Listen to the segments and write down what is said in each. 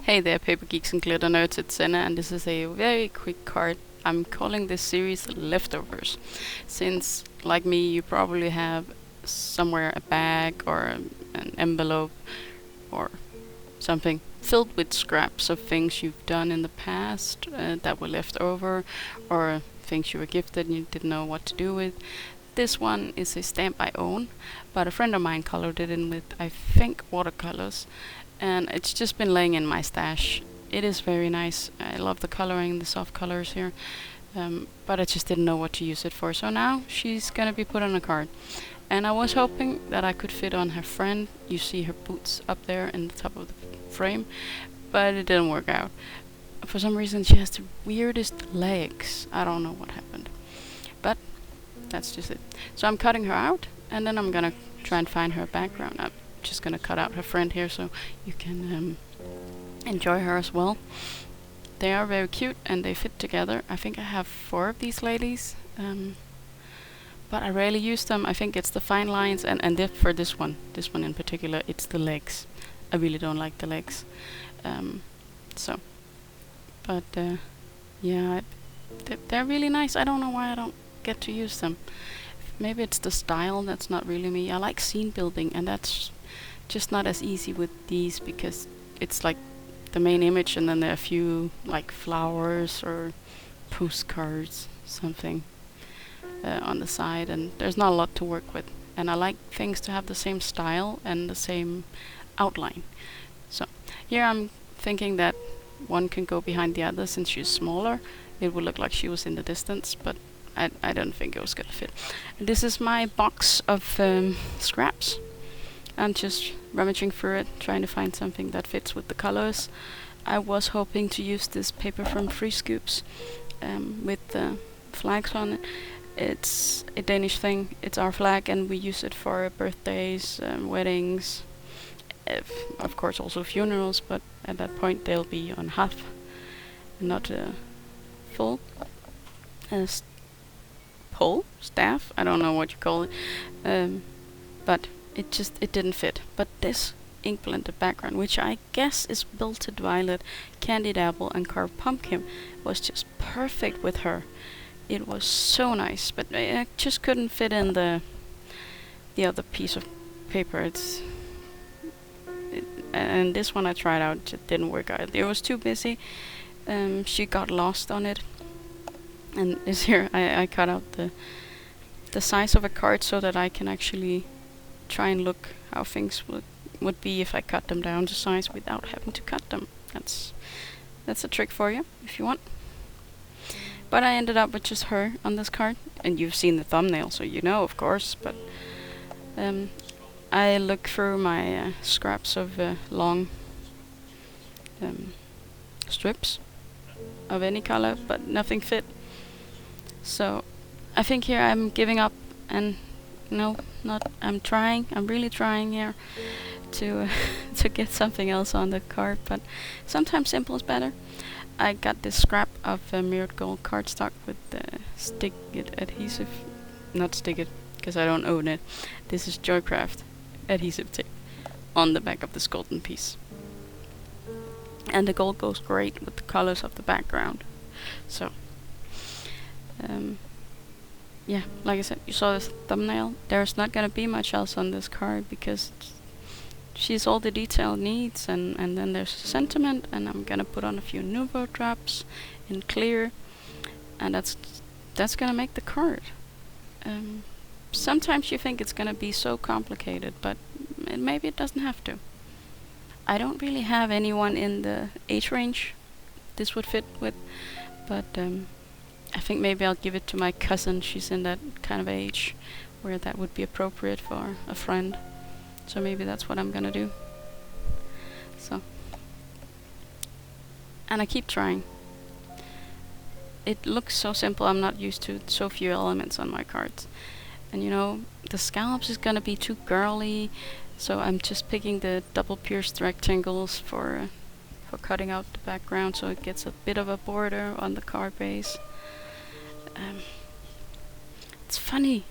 Hey there, paper geeks and glitter nerds, it's Senna, and this is a very quick card. I'm calling this series Leftovers, since, like me, you probably have somewhere a bag or an envelope or something filled with scraps of things you've done in the past that were left over, or things you were gifted and you didn't know what to do with. This one is a stamp I own, but a friend of mine colored it in with, I think, watercolors, and it's just been laying in my stash. It is very nice. I love the coloring, the soft colors here, but I just didn't know what to use it for. So now she's gonna be put on a card, and I was hoping that I could fit on her friend. You see her boots up there in the top of the frame, but it didn't work out. For some reason she has the weirdest legs. I don't know what happened, but that's just it. So I'm cutting her out, and then I'm gonna try and find her background. I'm just gonna cut out her friend here so you can enjoy her as well. They are very cute and they fit together. I think I have 4 of these ladies, but I rarely use them. I think it's the fine lines, and for this one in particular, it's the legs. I really don't like the legs. Yeah, they're really nice. I don't know why I don't get to use them. Maybe it's the style that's not really me. I like scene building, and that's just not as easy with these because it's like the main image and then there are a few like flowers or postcards, something on the side, and there's not a lot to work with. And I like things to have the same style and the same outline. So here I'm thinking that one can go behind the other. Since she's smaller, it would look like she was in the distance, but I don't think it was gonna fit. And this is my box of scraps. I'm just rummaging through it, trying to find something that fits with the colors. I was hoping to use this paper from Free Scoops with the flags on it. It's a Danish thing. It's our flag, and we use it for birthdays, weddings, of course also funerals, but at that point they'll be on half, not full. Pole? Staff? I don't know what you call it. But it didn't fit. But this ink blended background, which I guess is Wilted Violet, Candied Apple and Carved Pumpkin, was just perfect with her. It was so nice, but I just couldn't fit in the other piece of paper. And this one I tried out, it didn't work out. It was too busy. She got lost on it. And this here, I cut out the size of a card so that I can actually try and look how things would be if I cut them down to size without having to cut them. That's a trick for you if you want. But I ended up with just her on this card, and you've seen the thumbnail, so you know, of course. But I look through my scraps of long strips of any color, but nothing fit. So I think here I'm giving up, and I'm trying. I'm really trying here to to get something else on the card, but sometimes simple is better. I got this scrap of mirrored gold cardstock with stick it adhesive, not stick it because I don't own it. This is Joycraft adhesive tape on the back of this golden piece, and the gold goes great with the colors of the background. So yeah, like I said, you saw this thumbnail. There's not gonna be much else on this card because she's all the detail it needs, and then there's a sentiment, and I'm gonna put on a few Nuvo drops in clear, and that's gonna make the card. Sometimes you think it's gonna be so complicated, but maybe it doesn't have to. I don't really have anyone in the age range this would fit with, but I think maybe I'll give it to my cousin. She's in that kind of age where that would be appropriate for a friend. So maybe that's what I'm gonna do. So, and I keep trying. It looks so simple. I'm not used to so few elements on my cards. And you know, the scallops is gonna be too girly, so I'm just picking the double pierced rectangles for cutting out the background so it gets a bit of a border on the card base. It's funny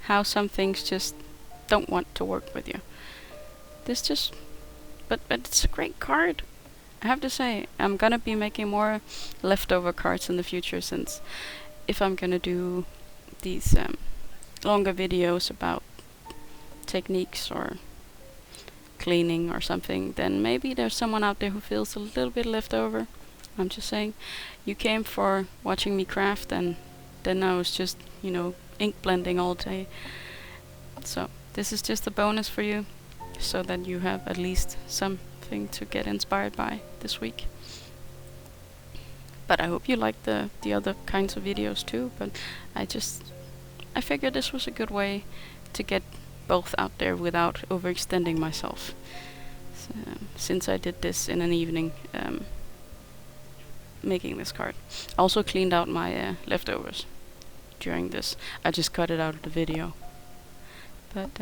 how some things just don't want to work with you. But it's a great card. I have to say, I'm gonna be making more leftover cards in the future, since if I'm gonna do these longer videos about techniques or cleaning or something, then maybe there's someone out there who feels a little bit left over. I'm just saying, you came for watching me craft, and then I was just, you know, ink blending all day. So this is just a bonus for you, so that you have at least something to get inspired by this week. But I hope you like the other kinds of videos too, but I figured this was a good way to get both out there without overextending myself. So, since I did this in an evening, making this card. I also cleaned out my leftovers during this. I just cut it out of the video. But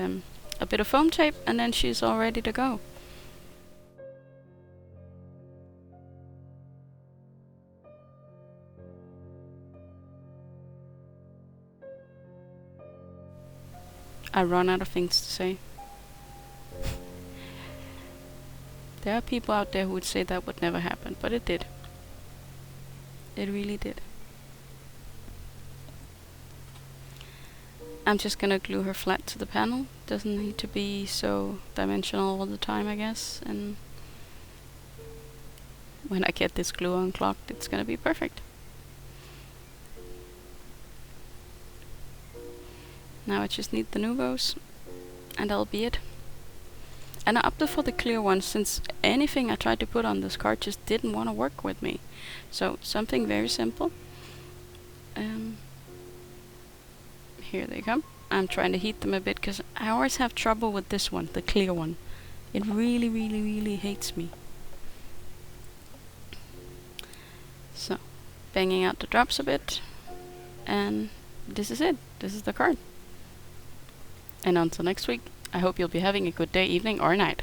a bit of foam tape, and then she's all ready to go. I run out of things to say. There are people out there who would say that would never happen, but it did. It really did. I'm just gonna glue her flat to the panel. Doesn't need to be so dimensional all the time, I guess. And when I get this glue unclogged, it's gonna be perfect. Now I just need the Nuvos, and that'll be it. And I opted for the clear one, since anything I tried to put on this card just didn't want to work with me. So something very simple. Here they come. I'm trying to heat them a bit, because I always have trouble with this one, the clear one. It really, really, really hates me. So, banging out the drops a bit, and this is it. This is the card. And until next week, I hope you'll be having a good day, evening, or night.